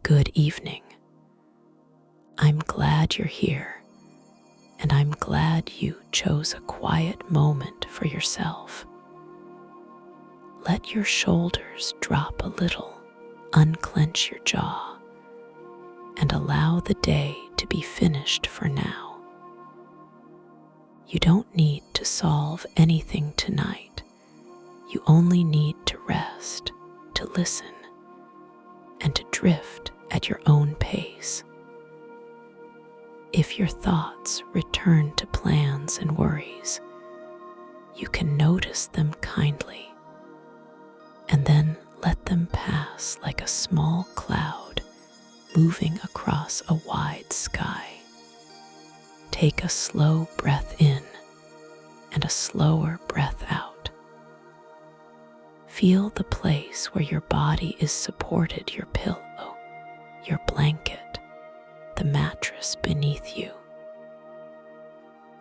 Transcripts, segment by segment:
Good evening. I'm glad you're here, and I'm glad you chose a quiet moment for yourself. Let your shoulders drop a little, unclench your jaw, and allow the day to be finished for now. You don't need to solve anything tonight. You only need to rest, to listen, and to drift at your own pace. If your thoughts return to plans and worries, you can notice them kindly, and then let them pass like a small cloud moving across a wide sky. Take a slow breath in and a slower breath out. Feel the place where your body is supported, your pillow, your blanket, the mattress beneath you.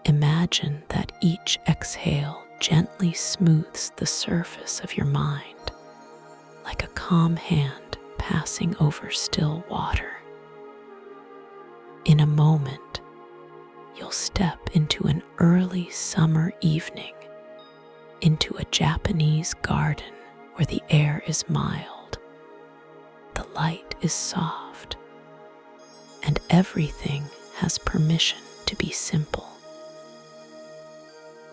Imagine that each exhale gently smooths the surface of your mind, like a calm hand passing over still water. In a moment, you'll step into an early summer evening, into a Japanese garden where the air is mild, the light is soft, and everything has permission to be simple.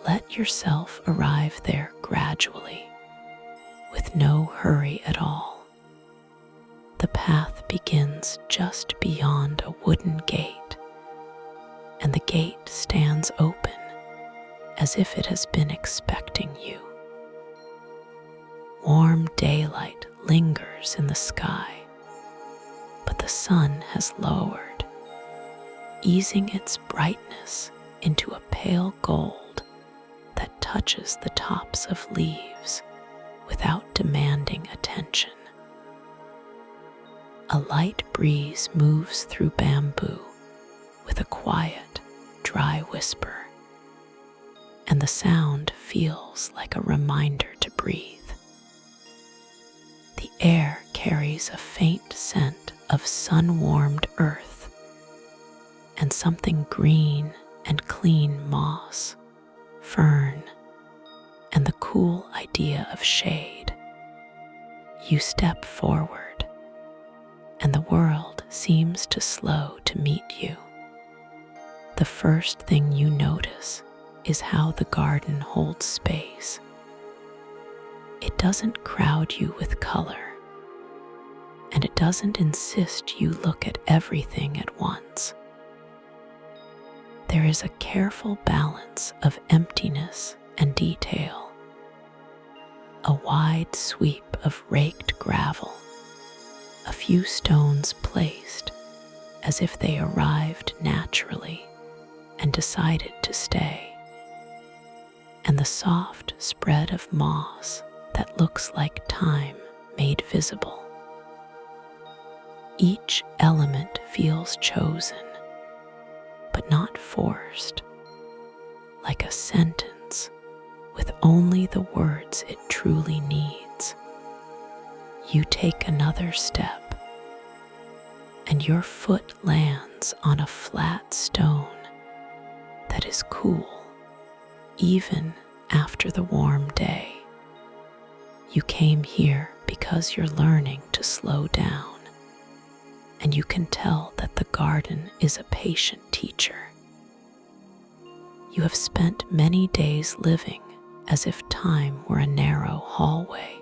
Let yourself arrive there gradually, with no hurry at all. The path begins just beyond a wooden gate, and the gate stands open as if it has been expecting you. Warm daylight lingers in the sky, but the sun has lowered, easing its brightness into a pale gold that touches the tops of leaves without demanding attention. A light breeze moves through bamboo with a quiet, dry whisper, and the sound feels like a reminder to breathe. The air carries a faint scent of sun-warmed earth and something green and clean moss, fern, and the cool idea of shade. You step forward, and the world seems to slow to meet you. The first thing you notice is how the garden holds space. It doesn't crowd you with color, and it doesn't insist you look at everything at once. There is a careful balance of emptiness and detail, a wide sweep of raked gravel, a few stones placed as if they arrived naturally and decided to stay, and the soft spread of moss that looks like time made visible. Each element feels chosen, but not forced, like a sentence with only the words it truly needs. You take another step, and your foot lands on a flat stone that is cool even after the warm day. You came here because you're learning to slow down, and you can tell that the garden is a patient teacher. You have spent many days living as if time were a narrow hallway,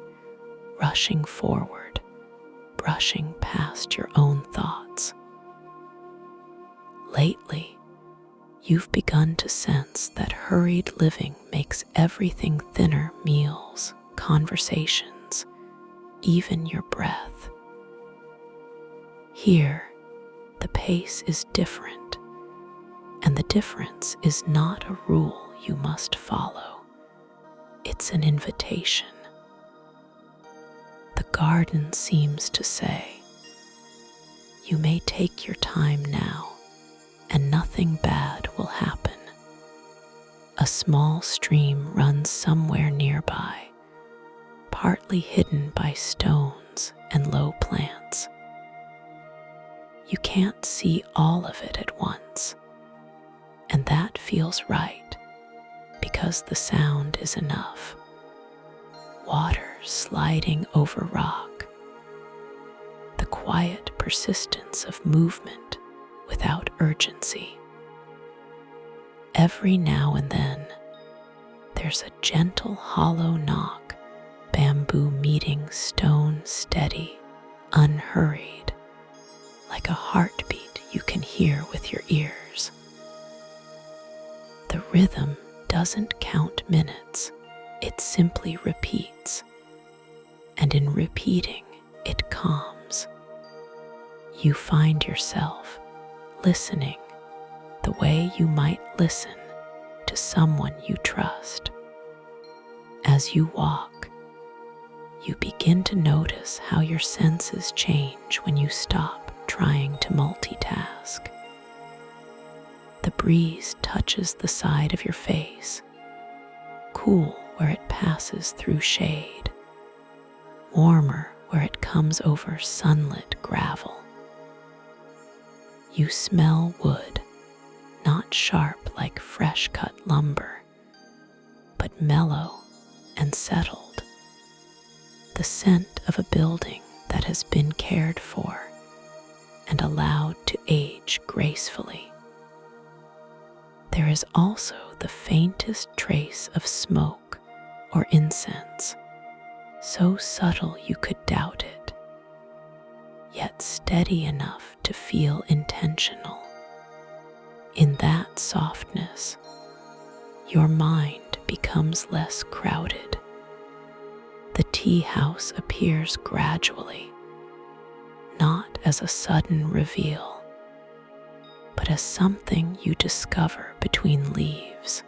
rushing forward, brushing past your own thoughts. Lately, you've begun to sense that hurried living makes everything thinner: meals, conversations, even your breath. Here, the pace is different, and the difference is not a rule you must follow. It's an invitation. The garden seems to say, you may take your time now, and nothing bad will happen. A small stream runs somewhere nearby, partly hidden by stones and low plants. You can't see all of it at once, and that feels right because the sound is enough. Water sliding over rock, the quiet persistence of movement without urgency. Every now and then, there's a gentle hollow knock, bamboo meeting stone steady, unhurried, like a heartbeat you can hear with your ears. The rhythm doesn't count minutes, it simply repeats, and in repeating, it calms. You find yourself listening the way you might listen to someone you trust. As you walk, you begin to notice how your senses change when you stop trying to multitask. The breeze touches the side of your face, cool where it passes through shade, warmer where it comes over sunlit gravel. You smell wood, not sharp like fresh-cut lumber, but mellow and settled. The scent of a building that has been cared for and allowed to age gracefully. There is also the faintest trace of smoke or incense, so subtle you could doubt it, yet steady enough to feel intentional. In that softness, your mind becomes less crowded. The tea house appears gradually, not as a sudden reveal, but as something you discover between leaves.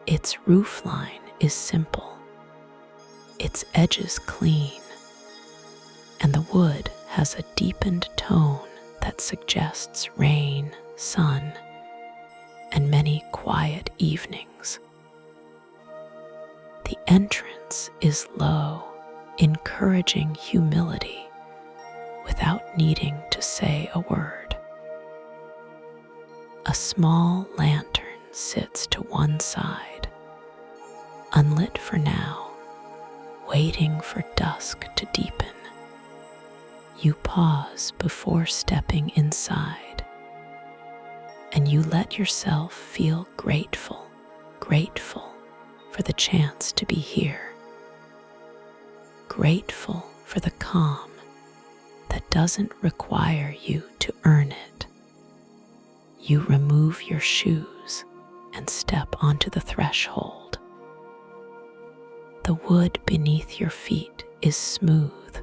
Its roofline is simple, its edges clean, and the wood has a deepened tone that suggests rain, sun, and many quiet evenings. The entrance is low, encouraging humility without needing to say a word. A small lantern sits to one side, unlit for now, waiting for dusk to deepen. You pause before stepping inside, and you let yourself feel grateful for the chance to be here. Grateful for the calm that doesn't require you to earn it. You remove your shoes and step onto the threshold. The wood beneath your feet is smooth,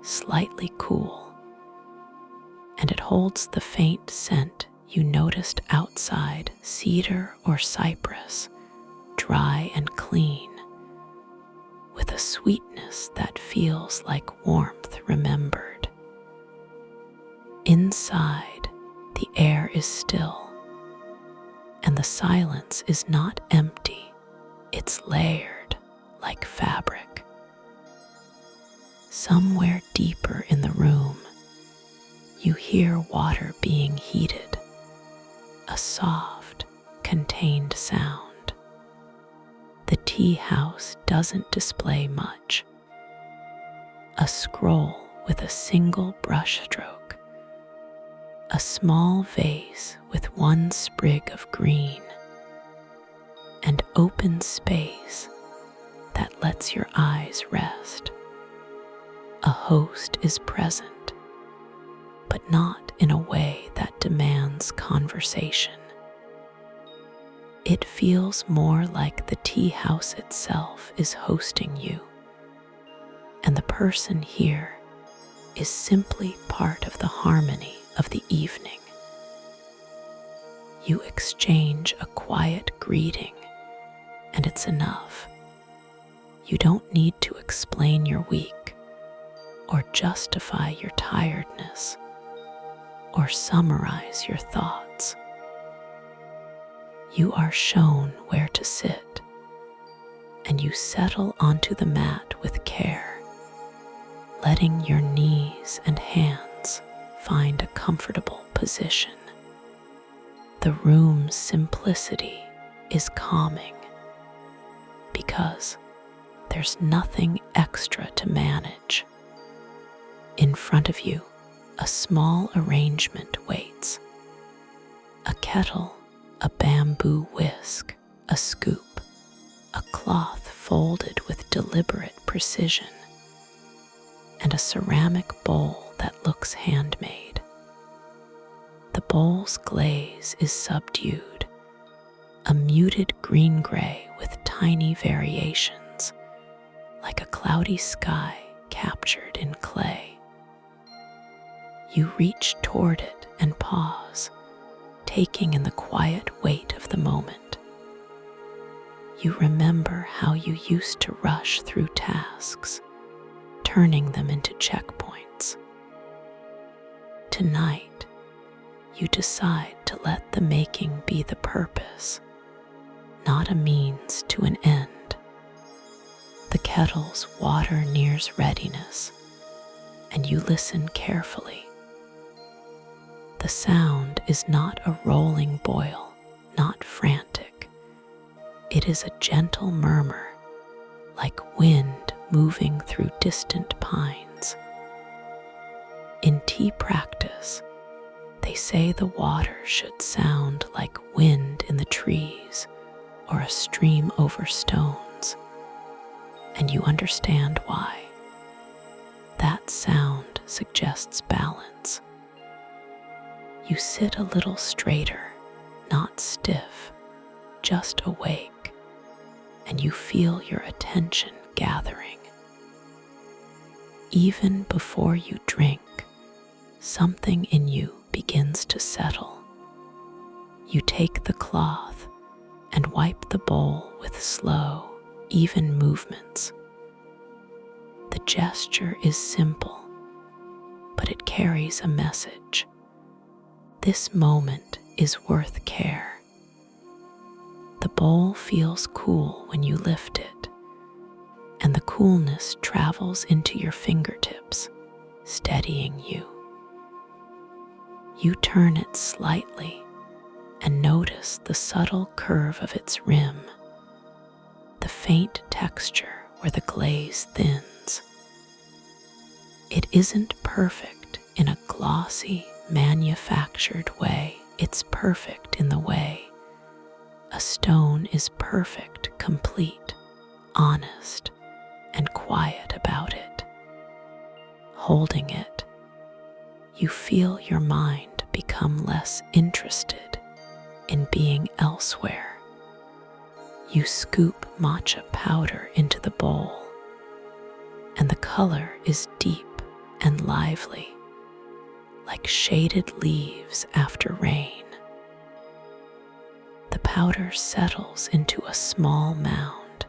slightly cool, and it holds the faint scent you noticed outside, cedar or cypress, dry and clean, with a sweetness that feels like warmth remembered. Inside, the air is still, and the silence is not empty, it's layered like fabric. Somewhere deeper in the room, you hear water being heated, a soft, contained sound. The tea house doesn't display much. A scroll with a single brushstroke, a small vase with one sprig of green, and open space that lets your eyes rest. A host is present, but not in a way that demands conversation. It feels more like the tea house itself is hosting you, and the person here is simply part of the harmony of the evening. You exchange a quiet greeting, and it's enough. You don't need to explain your week, or justify your tiredness, or summarize your thoughts. You are shown where to sit, and you settle onto the mat with care, letting your knees and hands find a comfortable position. The room's simplicity is calming because there's nothing extra to manage. In front of you, a small arrangement waits. A kettle, a bamboo whisk, a scoop, a cloth folded with deliberate precision, and a ceramic bowl that looks handmade. The bowl's glaze is subdued, a muted green-gray with tiny variations, like a cloudy sky captured in clay. You reach toward it and pause, taking in the quiet weight of the moment. You remember how you used to rush through tasks, turning them into checkpoints. Tonight, you decide to let the making be the purpose, not a means to an end. The kettle's water nears readiness, and you listen carefully. The sound is not a rolling boil, not frantic. It is a gentle murmur, like wind moving through distant pines. In tea practice, they say the water should sound like wind in the trees or a stream over stones, and you understand why. That sound suggests balance. You sit a little straighter, not stiff, just awake, and you feel your attention gathering. Even before you drink, something in you begins to settle. You take the cloth and wipe the bowl with slow, even movements. The gesture is simple, but it carries a message. This moment is worth care. The bowl feels cool when you lift it, and the coolness travels into your fingertips, steadying you. You turn it slightly and notice the subtle curve of its rim, the faint texture where the glaze thins. It isn't perfect in a glossy, manufactured way. It's perfect in the way a stone is perfect, complete, honest, and quiet about it. Holding it, you feel your mind become less interested in being elsewhere. You scoop matcha powder into the bowl, and the color is deep and lively, like shaded leaves after rain. The powder settles into a small mound,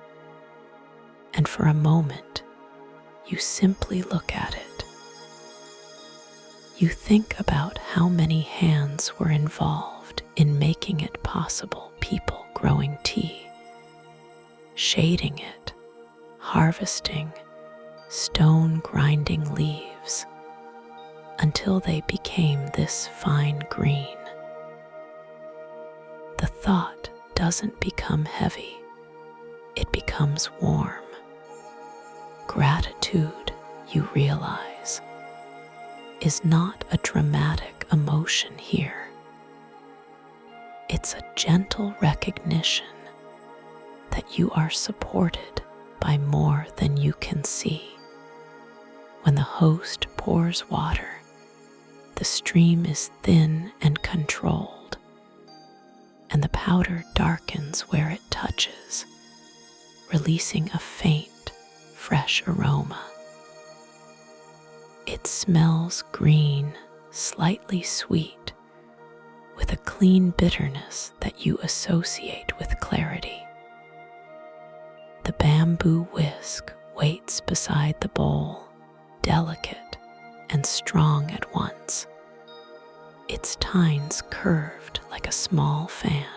and for a moment, you simply look at it. You think about how many hands were involved in making it possible. People growing tea, shading it, harvesting, stone grinding leaves, until they became this fine green. The thought doesn't become heavy, it becomes warm. Gratitude, you realize, is not a dramatic emotion here. It's a gentle recognition that you are supported by more than you can see. When the host pours water, the stream is thin and controlled, and the powder darkens where it touches, releasing a faint, fresh aroma. It smells green, slightly sweet, with a clean bitterness that you associate with clarity. The bamboo whisk waits beside the bowl, delicate and strong at once, its tines curved like a small fan.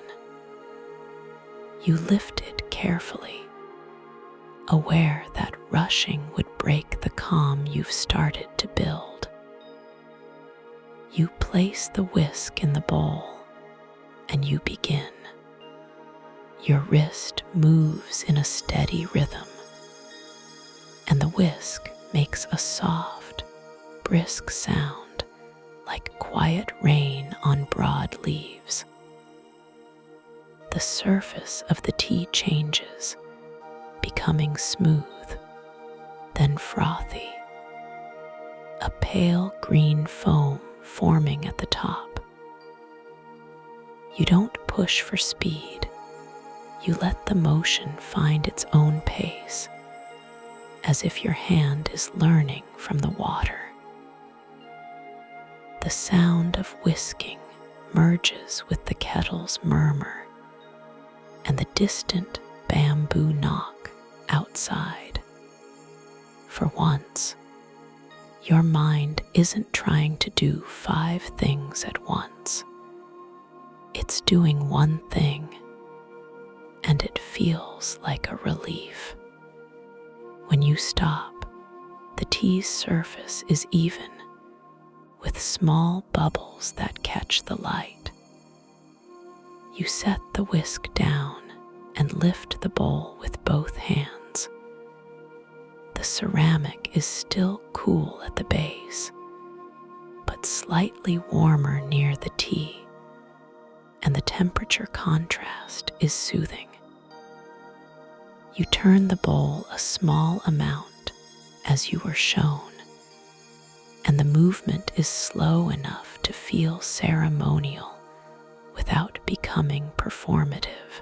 You lift it carefully, aware that rushing would break the calm you've started to build. You place the whisk in the bowl and you begin. Your wrist moves in a steady rhythm, and the whisk makes a soft, brisk sound like quiet rain on broad leaves. The surface of the tea changes, becoming smooth, then frothy, a pale green foam forming at the top. You don't push for speed. You let the motion find its own pace, as if your hand is learning from the water. The sound of whisking merges with the kettle's murmur and the distant bamboo knock outside. For once, your mind isn't trying to do 5 things at once. It's doing one thing, and it feels like a relief. When you stop, the tea's surface is even, with small bubbles that catch the light. You set the whisk down and lift the bowl with both hands. The ceramic is still cool at the base, but slightly warmer near the tea, and the temperature contrast is soothing. You turn the bowl a small amount as you were shown, and the movement is slow enough to feel ceremonial without becoming performative.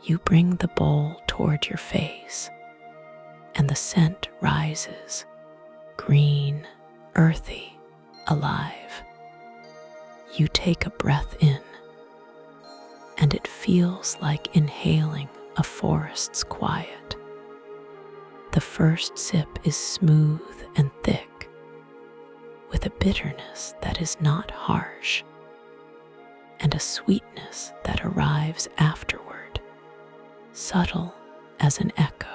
You bring the bowl toward your face, and the scent rises, green, earthy, alive. You take a breath in, and it feels like inhaling a forest's quiet. The first sip is smooth and thick, with a bitterness that is not harsh, and a sweetness that arrives afterward, subtle as an echo.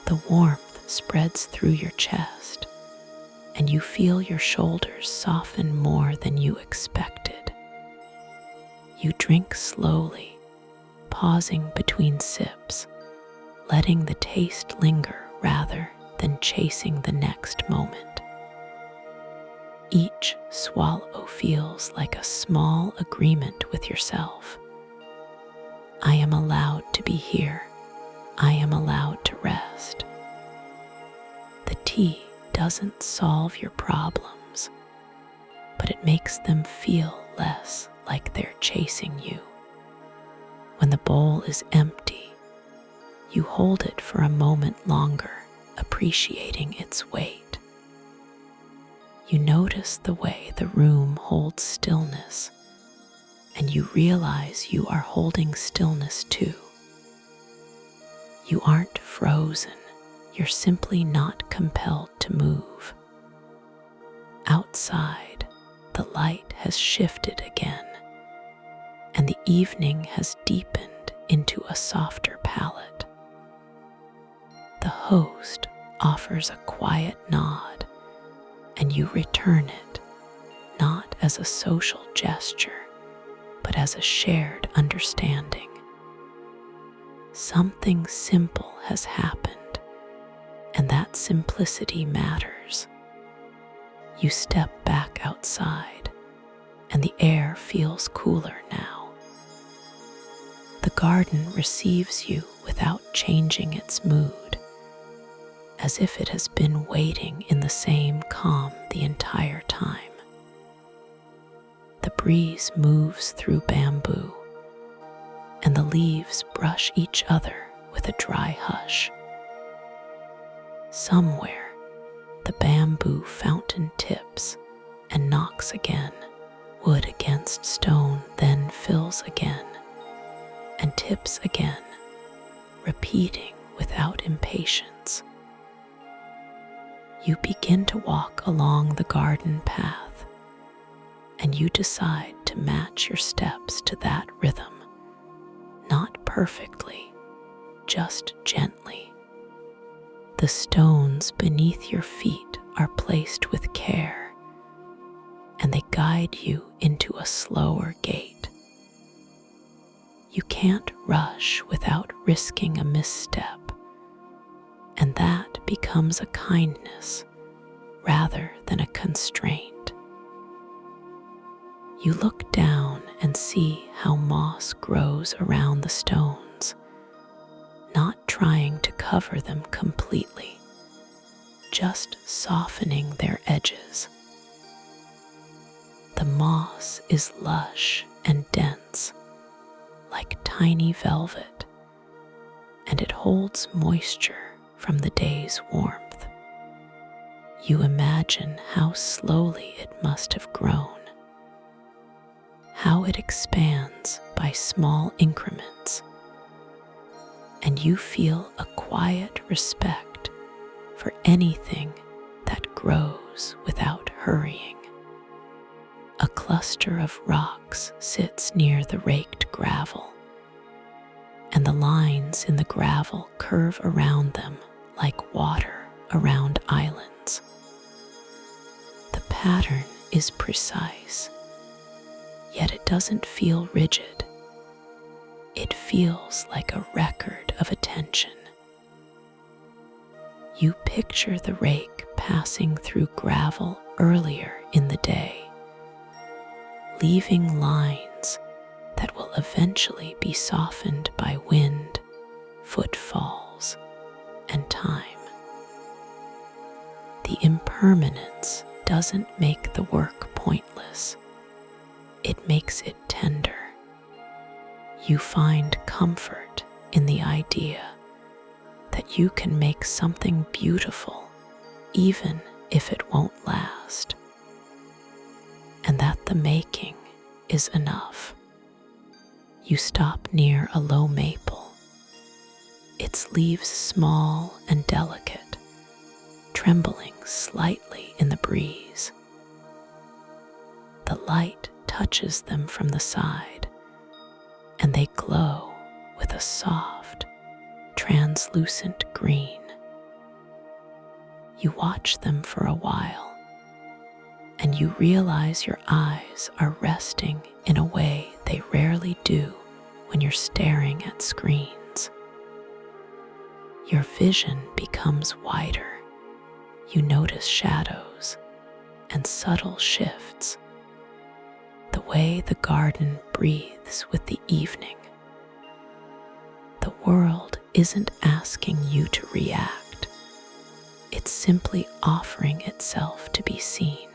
The warmth spreads through your chest, and you feel your shoulders soften more than you expected. You drink slowly, pausing between sips, letting the taste linger rather than chasing the next moment. Each swallow feels like a small agreement with yourself. I am allowed to be here. I am allowed to rest. The tea doesn't solve your problems, but it makes them feel less like they're chasing you. When the bowl is empty, you hold it for a moment longer, appreciating its weight. You notice the way the room holds stillness, and you realize you are holding stillness too. You aren't frozen, you're simply not compelled to move. Outside, the light has shifted again, and the evening has deepened into a softer palette. The host offers a quiet nod, and you return it, not as a social gesture, but as a shared understanding. Something simple has happened, and that simplicity matters. You step back outside, and the air feels cooler now. The garden receives you without changing its mood, as if it has been waiting in the same calm the entire time. The breeze moves through bamboo, and the leaves brush each other with a dry hush. Somewhere, the bamboo fountain tips and knocks again, wood against stone, then fills again, and tips again, repeating without impatience. You begin to walk along the garden path, and you decide to match your steps to that rhythm. Not perfectly, just gently. The stones beneath your feet are placed with care, and they guide you into a slower gait. You can't rush without risking a misstep, and that becomes a kindness rather than a constraint. You look down and see how moss grows around the stones, not trying to cover them completely, just softening their edges. The moss is lush and dense, like tiny velvet, and it holds moisture from the day's warmth. You imagine how slowly it must have grown, how it expands by small increments, and you feel a quiet respect for anything that grows without hurrying. A cluster of rocks sits near the raked gravel, and the lines in the gravel curve around them like water around islands. The pattern is precise, yet it doesn't feel rigid. It feels like a record of attention. You picture the rake passing through gravel earlier in the day, leaving lines that will eventually be softened by wind, footfalls, and time. The impermanence doesn't make the work pointless. It makes it tender. You find comfort in the idea that you can make something beautiful even if it won't last, and that the making is enough. You stop near a low maple, its leaves small and delicate, trembling slightly in the breeze. The light touches them from the side, and they glow with a soft, translucent green. You watch them for a while, and you realize your eyes are resting in a way they rarely do when you're staring at screens. Your vision becomes wider. You notice shadows and subtle shifts, the way the garden breathes with the evening. The world isn't asking you to react. It's simply offering itself to be seen.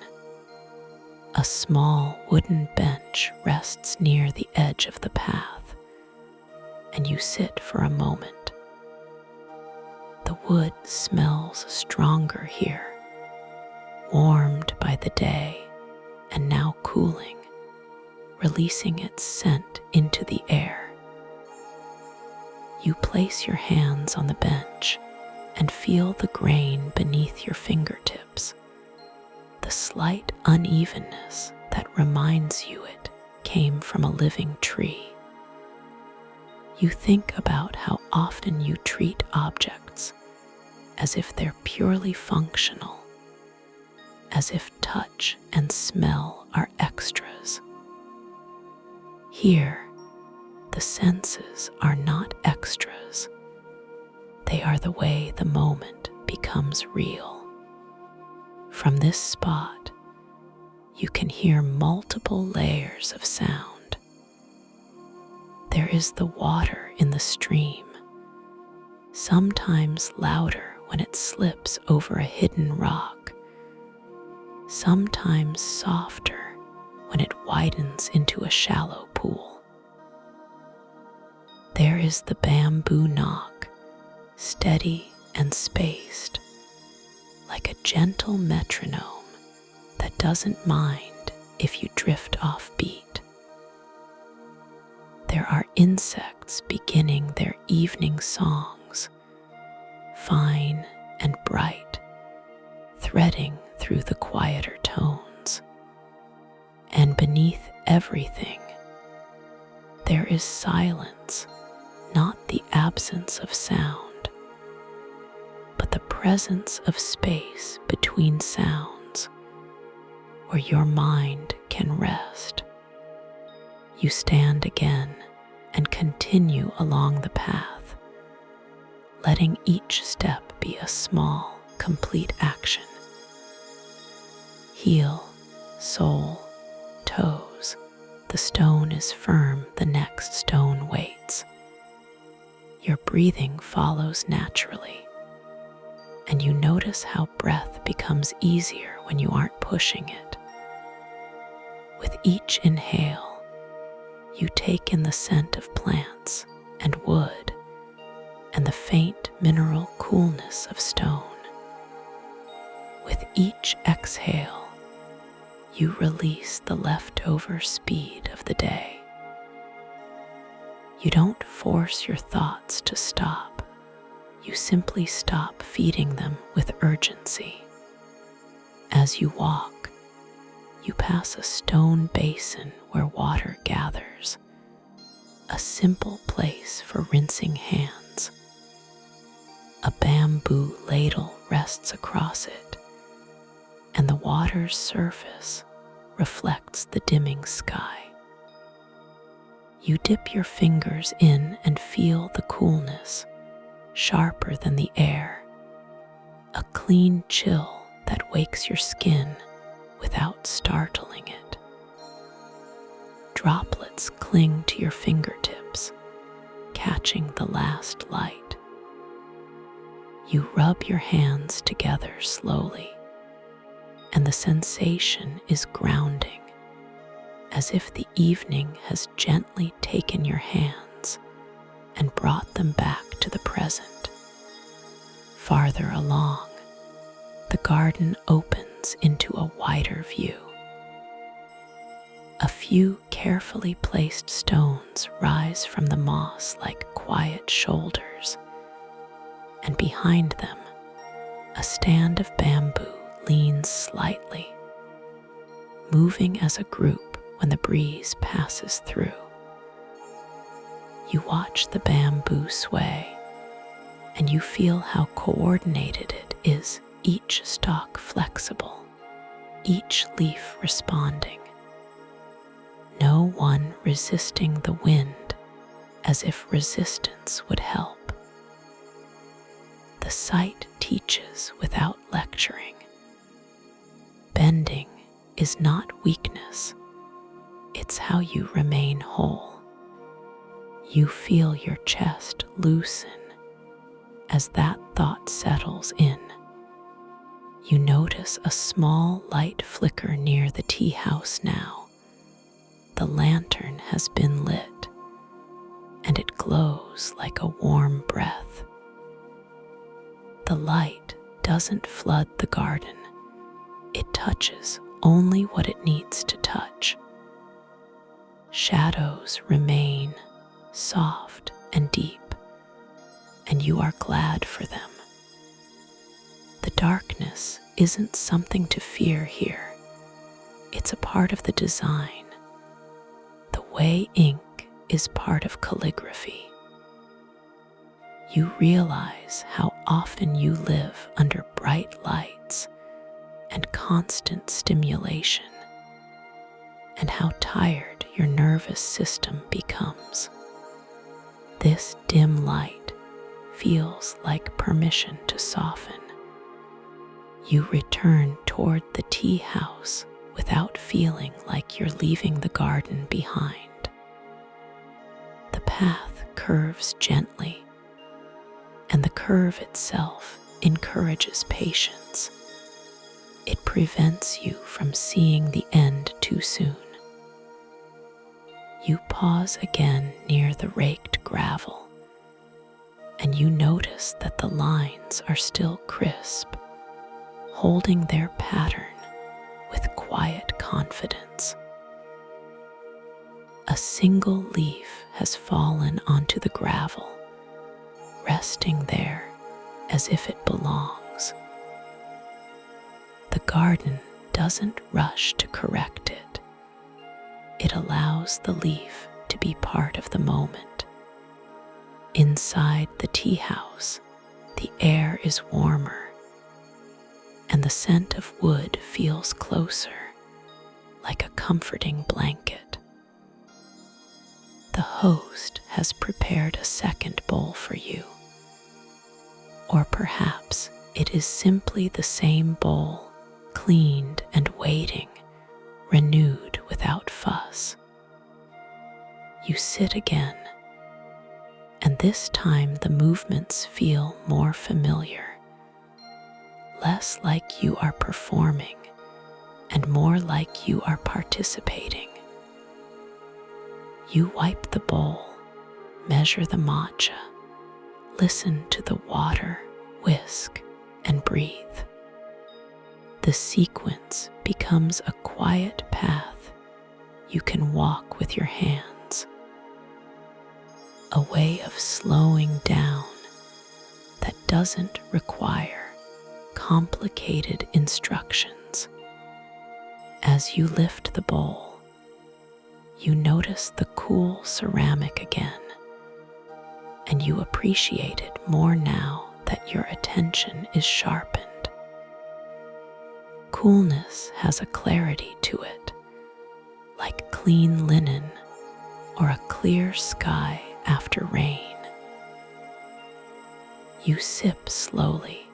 A small wooden bench rests near the edge of the path, and you sit for a moment. The wood smells stronger here, warmed by the day and now cooling, releasing its scent into the air. You place your hands on the bench and feel the grain beneath your fingertips, the slight unevenness that reminds you it came from a living tree. You think about how often you treat objects as if they're purely functional, as if touch and smell are extras. Here, the senses are not extras. They are the way the moment becomes real. From this spot, you can hear multiple layers of sound. There is the water in the stream, sometimes louder when it slips over a hidden rock, sometimes softer when it widens into a shallow pool. There is the bamboo knock, steady and spaced, like a gentle metronome that doesn't mind if you drift off beat. There are insects beginning their evening songs, fine and bright, threading through the quieter tones. And beneath everything, there is silence, not the absence of sound, but the presence of space between sounds where your mind can rest. You stand again and continue along the path, letting each step be a small, complete action. Heel, sole, toes. The stone is firm, the next stone waits. Your breathing follows naturally, and you notice how breath becomes easier when you aren't pushing it. With each inhale, you take in the scent of plants and wood and the faint mineral coolness of stone. With each exhale, you release the leftover speed of the day. You don't force your thoughts to stop. You simply stop feeding them with urgency. As you walk, you pass a stone basin where water gathers, a simple place for rinsing hands. A bamboo ladle rests across it, and the water's surface reflects the dimming sky. You dip your fingers in and feel the coolness, sharper than the air, a clean chill that wakes your skin without startling it. Droplets cling to your fingertips, catching the last light. You rub your hands together slowly, and the sensation is grounding, as if the evening has gently taken your hands and brought them back to the present. Farther along, the garden opens into a wider view. A few carefully placed stones rise from the moss like quiet shoulders, and behind them, a stand of bamboo leans slightly, moving as a group when the breeze passes through. You watch the bamboo sway, and you feel how coordinated it is, each stalk flexible, each leaf responding. No one resisting the wind, as if resistance would help. The sight teaches without lecturing. Bending is not weakness, it's how you remain whole. You feel your chest loosen as that thought settles in. You notice a small light flicker near the tea house now. The lantern has been lit, and it glows like a warm breath. The light doesn't flood the garden. It touches only what it needs to touch. Shadows remain soft and deep, and you are glad for them. The darkness isn't something to fear here. It's a part of the design, the way ink is part of calligraphy. You realize how often you live under bright lights and constant stimulation, and how tired your nervous system becomes. This dim light feels like permission to soften. You return toward the tea house without feeling like you're leaving the garden behind. The path curves gently, and the curve itself encourages patience. It prevents you from seeing the end too soon. You pause again near the raked gravel, and you notice that the lines are still crisp, holding their pattern with quiet confidence. A single leaf has fallen onto the gravel, resting there as if it belongs. The garden doesn't rush to correct it. It allows the leaf to be part of the moment. Inside the tea house, the air is warmer and the scent of wood feels closer, like a comforting blanket. The host has prepared a second bowl for you, or perhaps it is simply the same bowl, cleaned and waiting, renewed without fuss. You sit again, and this time the movements feel more familiar, less like you are performing and more like you are participating. You wipe the bowl, measure the matcha, listen to the water, whisk, and breathe. The sequence becomes a quiet path you can walk with your hands, a way of slowing down that doesn't require complicated instructions. As you lift the bowl, you notice the cool ceramic again, and you appreciate it more now that your attention is sharpened. Coolness has a clarity to it, like clean linen or a clear sky after rain. You sip slowly,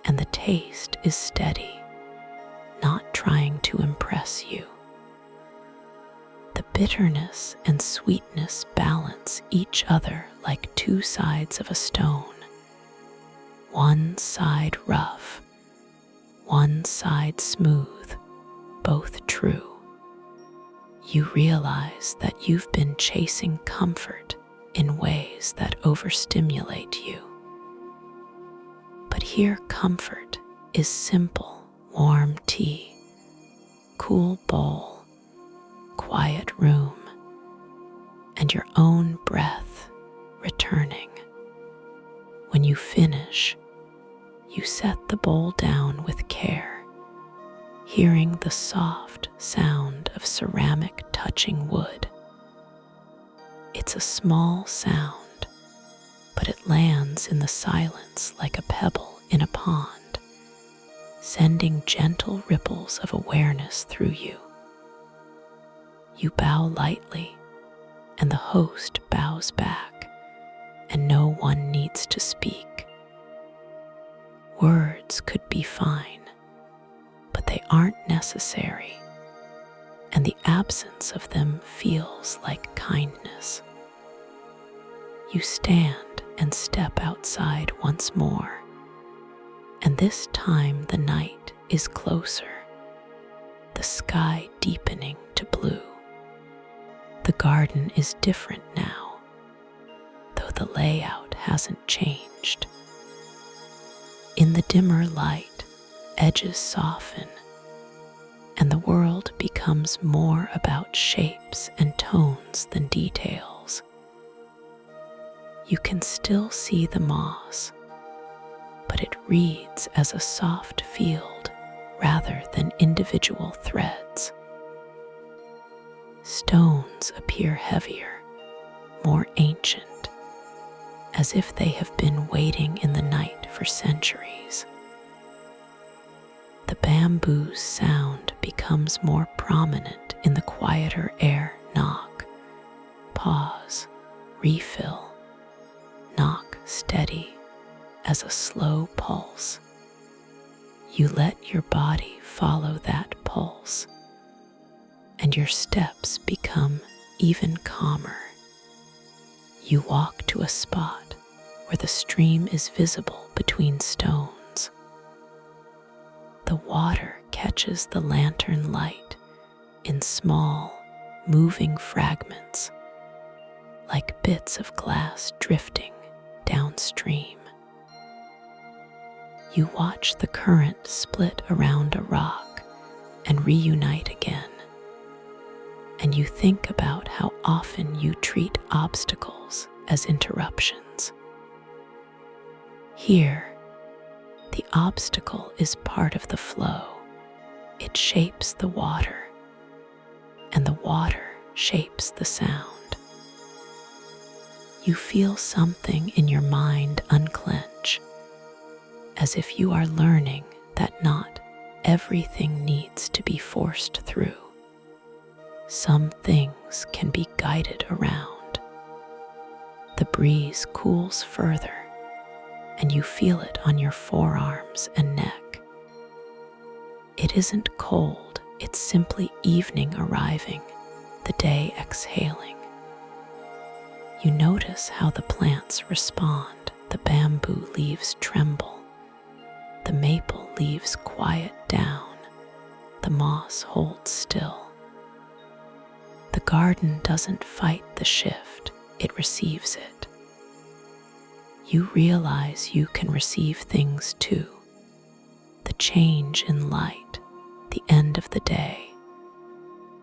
and the taste is steady, not trying to impress you. The bitterness and sweetness balance each other like two sides of a stone, one side rough, one side smooth, both true. You realize that you've been chasing comfort in ways that overstimulate you. But here comfort is simple, warm tea, cool bowl, quiet room, and your own breath returning. When you finish, you set the bowl down with care, hearing the soft sound of ceramic touching wood. It's a small sound, but it lands in the silence like a pebble in a pond, sending gentle ripples of awareness through you. You bow lightly, and the host bows back, and no one needs to speak. Words could be fine, but they aren't necessary, and the absence of them feels like kindness. You stand and step outside once more, and this time the night is closer, the sky deepening to blue. The garden is different now, though the layout hasn't changed. In the dimmer light, edges soften, and the world becomes more about shapes and tones than details. You can still see the moss, but it reads as a soft field rather than individual threads. Stones appear heavier, more ancient, as if they have been waiting in the night for centuries. The bamboo's sound becomes more prominent in the quieter air. Knock, pause, refill, knock steady as a slow pulse. You let your body follow that pulse, and your steps become even calmer. You walk to a spot where the stream is visible between stones. The water catches the lantern light in small, moving fragments, like bits of glass drifting downstream. You watch the current split around a rock and reunite again, and you think about how often you treat obstacles as interruptions. Here, the obstacle is part of the flow. It shapes the water, and the water shapes the sound. You feel something in your mind unclench, as if you are learning that not everything needs to be forced through. Some things can be guided around. The breeze cools further, and you feel it on your forearms and neck. It isn't cold, it's simply evening arriving, the day exhaling. You notice how the plants respond. The bamboo leaves tremble. The maple leaves quiet down. The moss holds still. The garden doesn't fight the shift, it receives it. You realize you can receive things too. The change in light, the end of the day,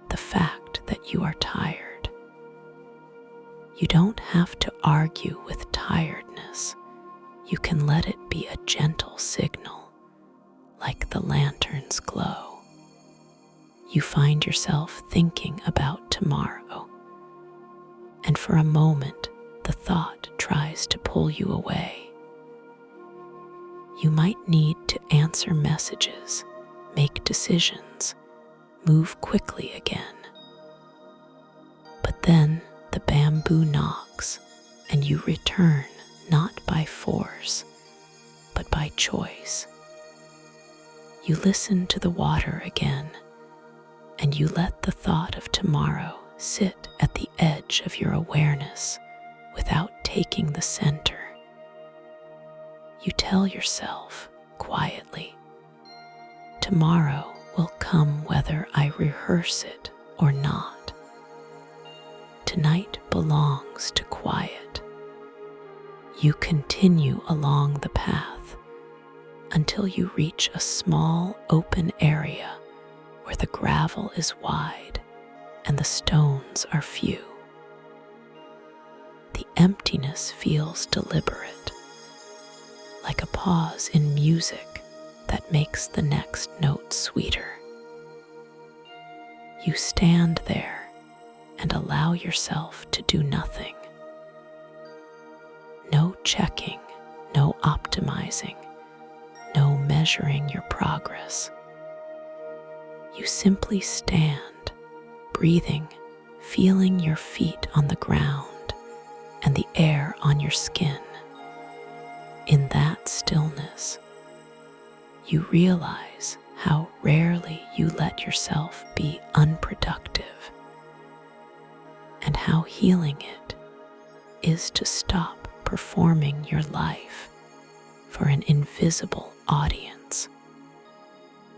the fact that you are tired. You don't have to argue with tiredness. You can let it be a gentle signal, like the lantern's glow. You find yourself thinking about tomorrow, and for a moment, the thought tries to pull you away. You might need to answer messages, make decisions, move quickly again. But then the bamboo knocks, and you return not by force, but by choice. You listen to the water again, and you let the thought of tomorrow sit at the edge of your awareness without taking the center. You tell yourself quietly, tomorrow will come whether I rehearse it or not. Tonight belongs to quiet. You continue along the path until you reach a small open area where the gravel is wide and the stones are few. The emptiness feels deliberate, like a pause in music that makes the next note sweeter. You stand there and allow yourself to do nothing. No checking, no optimizing, no measuring your progress. You simply stand, breathing, feeling your feet on the ground and the air on your skin. In that stillness, you realize how rarely you let yourself be unproductive, and how healing it is to stop performing your life for an invisible audience.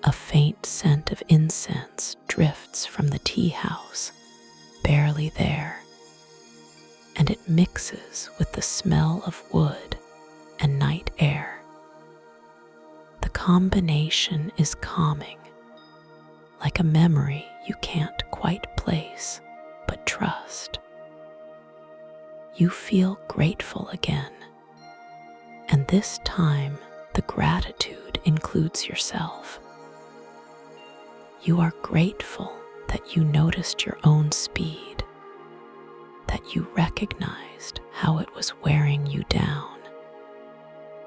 A faint scent of incense drifts from the tea house, barely there, and it mixes with the smell of wood and night air. The combination is calming, like a memory you can't quite place but trust. You feel grateful again, and this time the gratitude includes yourself. You are grateful that you noticed your own speed, that you recognized how it was wearing you down,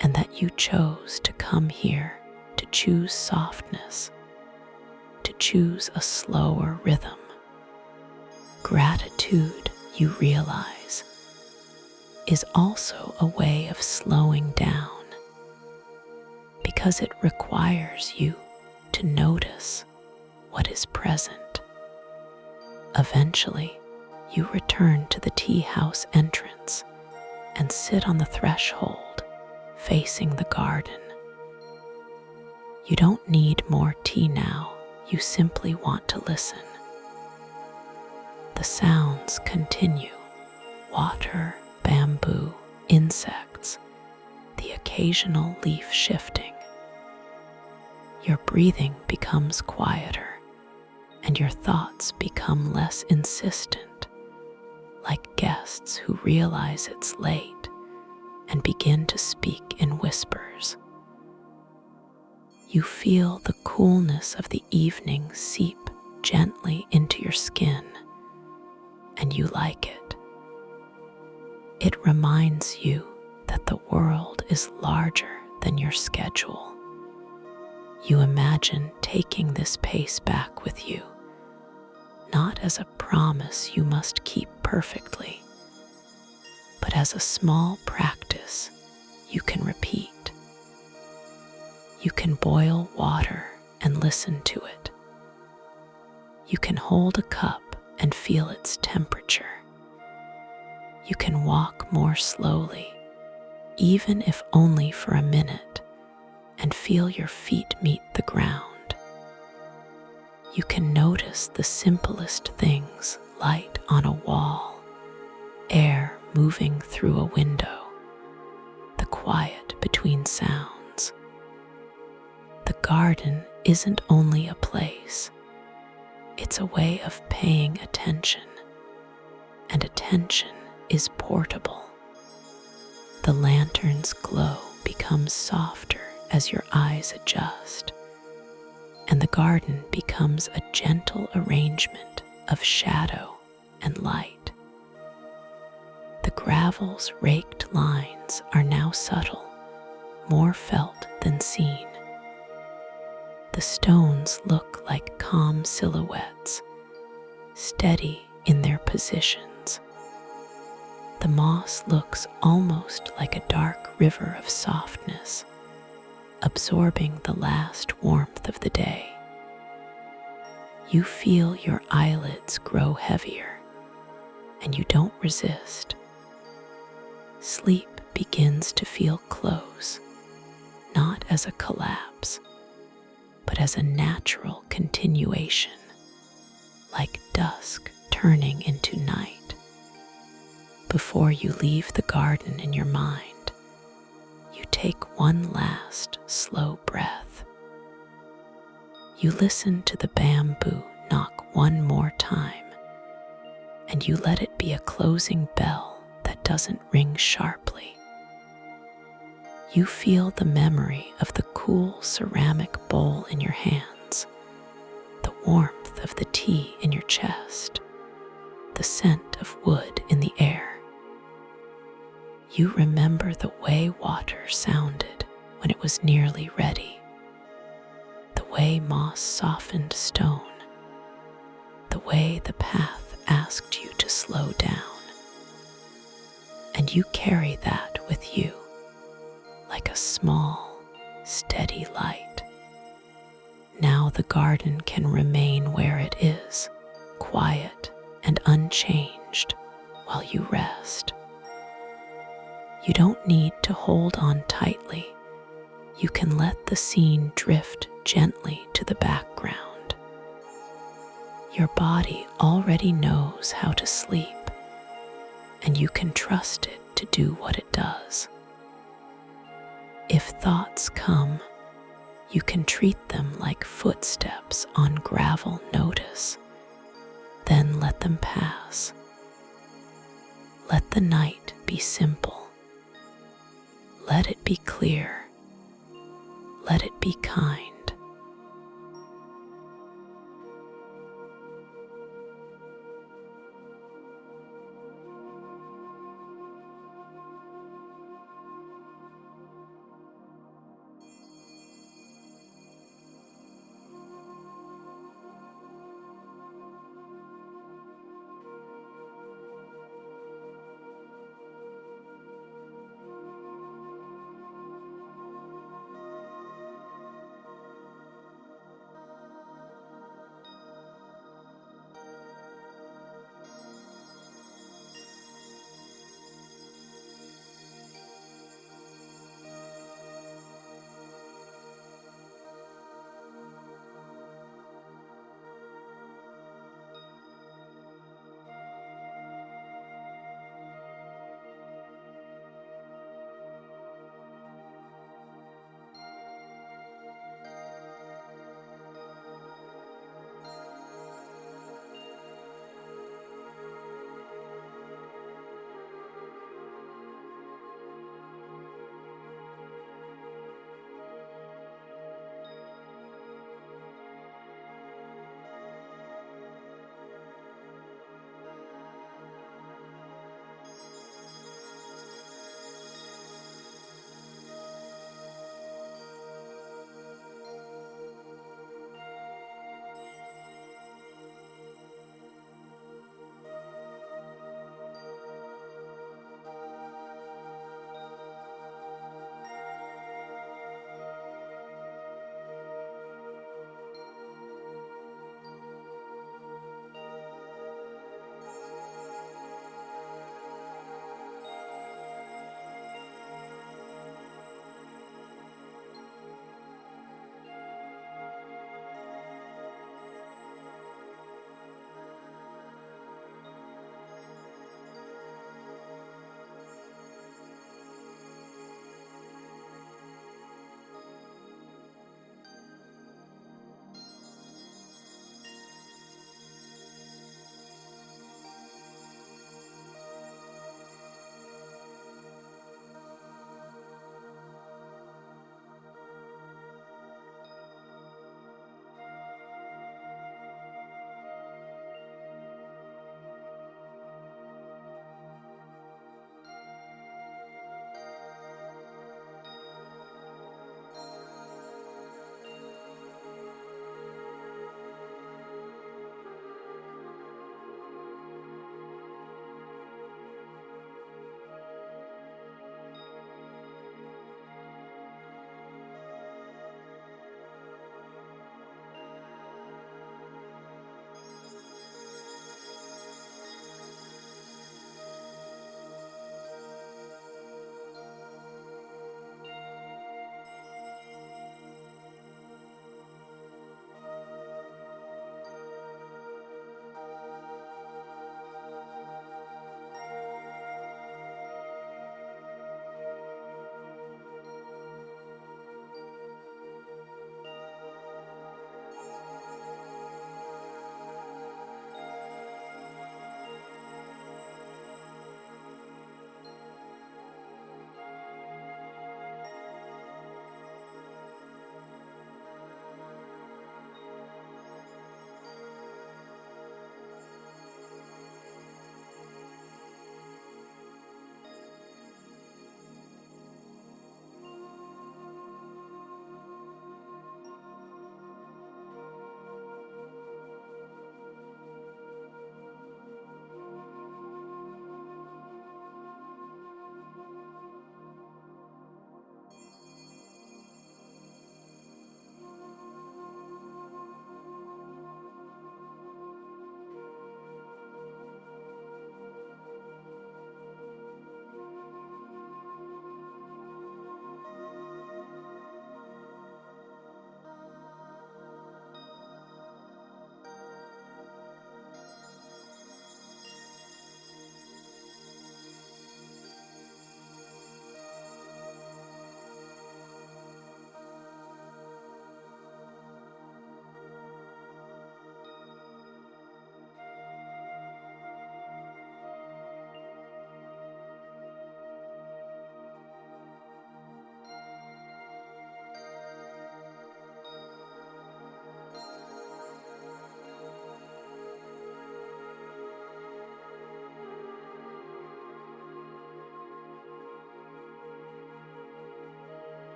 and that you chose to come here to choose softness, to choose a slower rhythm. Gratitude, you realize, is also a way of slowing down, because it requires you to notice what is present. Eventually, you return to the tea house entrance and sit on the threshold, facing the garden. You don't need more tea now, you simply want to listen. The sounds continue: water, bamboo, insects, the occasional leaf shifting. Your breathing becomes quieter, and your thoughts become less insistent, like guests who realize it's late and begin to speak in whispers. You feel the coolness of the evening seep gently into your skin, and you like it. It reminds you that the world is larger than your schedule. You imagine taking this pace back with you, not as a promise you must keep perfectly, but as a small practice you can repeat. You can boil water and listen to it. You can hold a cup and feel its temperature. You can walk more slowly, even if only for a minute, and feel your feet meet the ground. You can notice the simplest things: light on a wall, air moving through a window, the quiet between sounds. The garden isn't only a place, it's a way of paying attention, and attention is portable. The lantern's glow becomes softer as your eyes adjust, and the garden becomes a gentle arrangement of shadow and light. The gravel's raked lines are now subtle, more felt than seen. The stones look like calm silhouettes, steady in their positions. The moss looks almost like a dark river of softness, absorbing the last warmth of the day. You feel your eyelids grow heavier, and you don't resist. Sleep begins to feel close, not as a collapse, but as a natural continuation, like dusk turning into night. Before you leave the garden in your mind, you take one last slow breath. You listen to the bamboo knock one more time, and you let it be a closing bell that doesn't ring sharply. You feel the memory of the cool ceramic bowl in your hands, the warmth of the tea in your chest, the scent of wood in the air. You remember the way water sounded when it was nearly ready, the way moss softened stone, the way the path asked you to slow down. And you carry that with you, like a small, steady light. Now the garden can remain where it is, quiet and unchanged, while you rest. You don't need to hold on tightly. You can let the scene drift gently to the background. Your body already knows how to sleep, and you can trust it to do what it does. If thoughts come, you can treat them like footsteps on gravel. Notice, then let them pass. Let the night be simple. Let it be clear. Let it be kind.